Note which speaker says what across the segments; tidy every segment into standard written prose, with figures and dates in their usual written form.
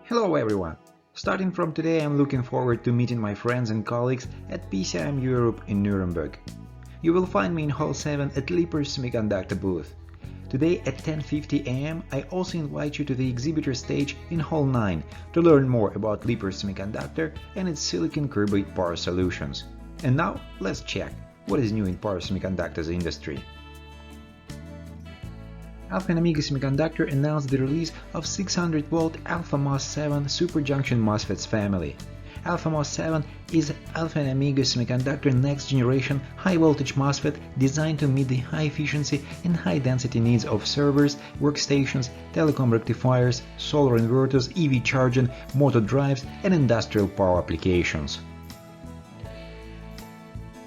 Speaker 1: Hello everyone! Starting from today, I'm looking forward to meeting my friends and colleagues at PCIM Europe in Nuremberg. You will find me in Hall 7 at Leapers Semiconductor booth. Today at 10:50 am, I also invite you to the exhibitor stage in Hall 9 to learn more about Leapers Semiconductor and its silicon carbide power solutions. And now, let's check what is new in power semiconductors industry. Alpha and Omega Semiconductor announced the release of 600-volt Alpha MOS7 Super Junction MOSFETs family. Alpha MOS7 is Alpha and Omega Semiconductor next generation high-voltage MOSFET designed to meet the high efficiency and high density needs of servers, workstations, telecom rectifiers, solar inverters, EV charging, motor drives, and industrial power applications.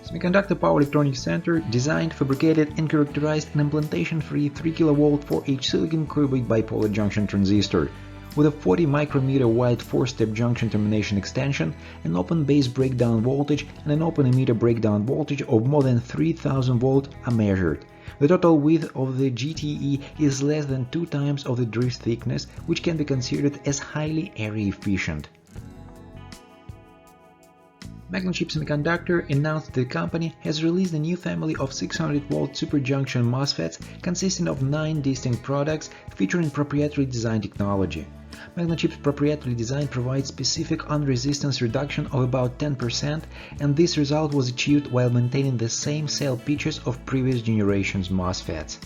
Speaker 1: Semiconductor Power Electronics Center designed, fabricated and characterized an implantation-free 3 kV 4H silicon carbide bipolar junction transistor with a 40 micrometer wide 4-step junction termination extension, an open base breakdown voltage and an open emitter breakdown voltage of more than 3000 volt are measured. The total width of the GTE is less than 2 times of the drift thickness, which can be considered as highly area efficient. Magnachip Semiconductor announced the company has released a new family of 600-volt Super Junction MOSFETs consisting of 9 distinct products featuring proprietary design technology. Magnachip's proprietary design provides specific on-resistance reduction of about 10%, and this result was achieved while maintaining the same cell pitches of previous generations MOSFETs.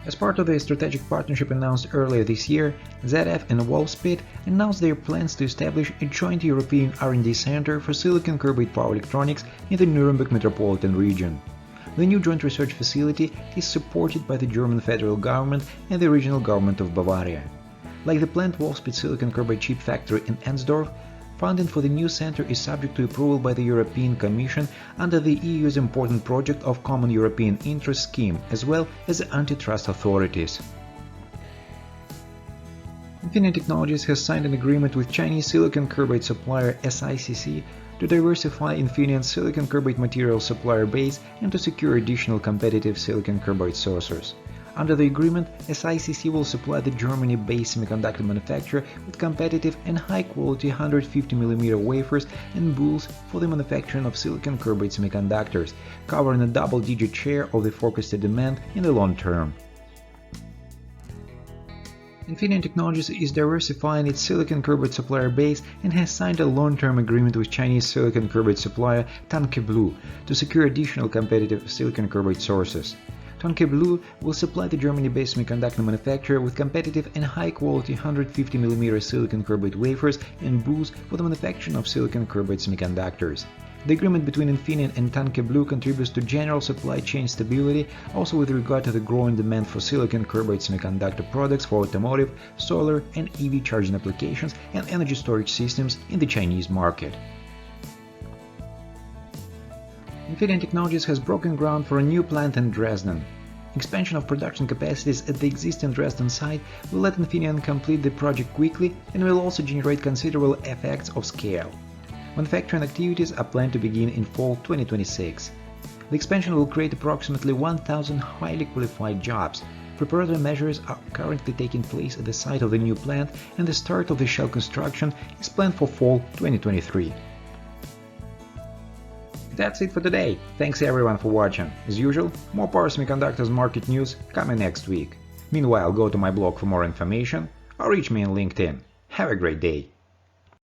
Speaker 1: As part of the strategic partnership announced earlier this year, ZF and Wolfspeed announced their plans to establish a joint European R&D center for silicon carbide power electronics in the Nuremberg metropolitan region. The new joint research facility is supported by the German federal government and the regional government of Bavaria. Like the planned Wolfspeed silicon carbide chip factory in Ensdorf, funding for the new center is subject to approval by the European Commission under the EU's Important Project of Common European Interest scheme, as well as the antitrust authorities. Infineon Technologies has signed an agreement with Chinese silicon carbide supplier SICC to diversify Infineon's silicon carbide material supplier base and to secure additional competitive silicon carbide sources. Under the agreement, SICC will supply the Germany-based semiconductor manufacturer with competitive and high-quality 150mm wafers and Boules for the manufacturing of silicon carbide semiconductors, covering a double-digit share of the forecasted demand in the long term. Infineon Technologies is diversifying its silicon carbide supplier base and has signed a long-term agreement with Chinese silicon carbide supplier TanKeBlue to secure additional competitive silicon carbide sources. TanKeBlue will supply the Germany-based semiconductor manufacturer with competitive and high-quality 150mm silicon carbide wafers and Boules for the manufacturing of silicon carbide semiconductors. The agreement between Infineon and TanKeBlue contributes to general supply chain stability, also with regard to the growing demand for silicon carbide semiconductor products for automotive, solar and EV charging applications and energy storage systems in the Chinese market. Infineon Technologies has broken ground for a new plant in Dresden. Expansion of production capacities at the existing Dresden site will let Infineon complete the project quickly and will also generate considerable effects of scale. Manufacturing activities are planned to begin in fall 2026. The expansion will create approximately 1,000 highly qualified jobs. Preparatory measures are currently taking place at the site of the new plant, and the start of the shell construction is planned for fall 2023. That's it for today. Thanks everyone for watching. As usual, more power semiconductors market news coming next week. Meanwhile, go to my blog for more information or reach me on LinkedIn. Have a great day.